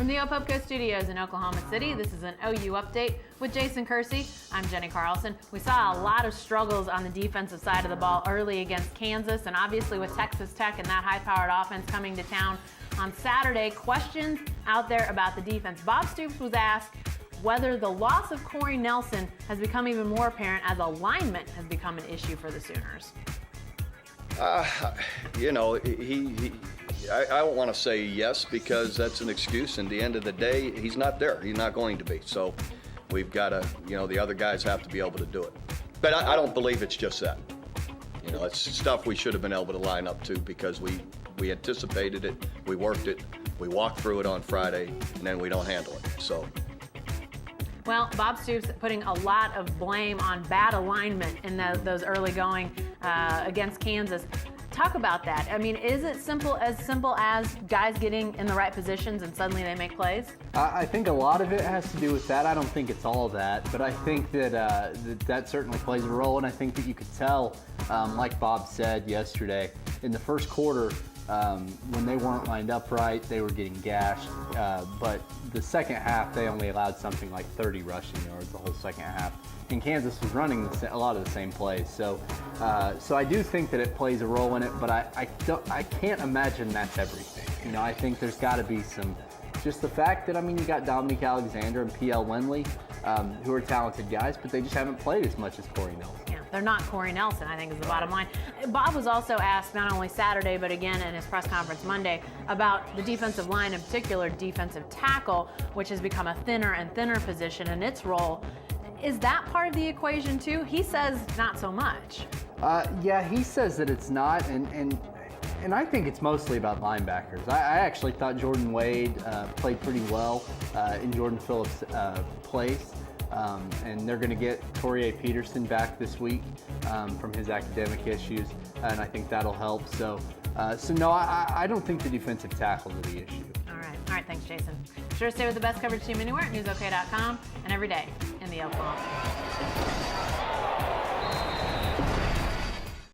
From the OPUBCO studios in Oklahoma City, this is an OU Update with Jason Kersey. I'm Jenni Carlson. We saw a lot of struggles on the defensive side of the ball early against Kansas, and obviously with Texas Tech and that high-powered offense coming to town on Saturday, questions out there about the defense. Bob Stoops was asked whether the loss of Corey Nelson has become even more apparent as alignment has become an issue for the Sooners. I don't want to say yes because that's an excuse. In the end of the day, he's not there. He's not going to be. So we've got to, the other guys have to be able to do it. But I don't believe it's just that. It's stuff we should have been able to line up to because we anticipated it, we worked it, we walked through it on Friday, and then we don't handle it. So. Well, Bob Stoops putting a lot of blame on bad alignment in those early going against Kansas. Talk about that. I mean, is it simple as guys getting in the right positions and suddenly they make plays? I think a lot of it has to do with that. I don't think it's all that, but I think that that certainly plays a role, and I think that you could tell, like Bob said yesterday, in the first quarter, when they weren't lined up right, they were getting gashed, but the second half, they only allowed something like 30 rushing yards the whole second half. And Kansas was running a lot of the same plays, so I do think that it plays a role in it. But I can't imagine that's everything. I think there's got to be just the fact that you got Dominique Alexander and P.L. Lindley, who are talented guys, but they just haven't played as much as Corey Nelson. Yeah, they're not Corey Nelson, I think is the bottom line. Bob was also asked not only Saturday but again in his press conference Monday about the defensive line, in particular defensive tackle, which has become a thinner and thinner position in its role. Is that part of the equation too? He says not so much. Yeah, he says that it's not, and I think it's mostly about linebackers. I actually thought Jordan Wade played pretty well in Jordan Phillips' place, and they're going to get Torrey Peterson back this week from his academic issues, and I think that'll help. So no, I don't think the defensive tackles are the issue. All right, thanks, Jason. Be sure to stay with the best coverage team anywhere at newsok.com and every day in the Oklahoma.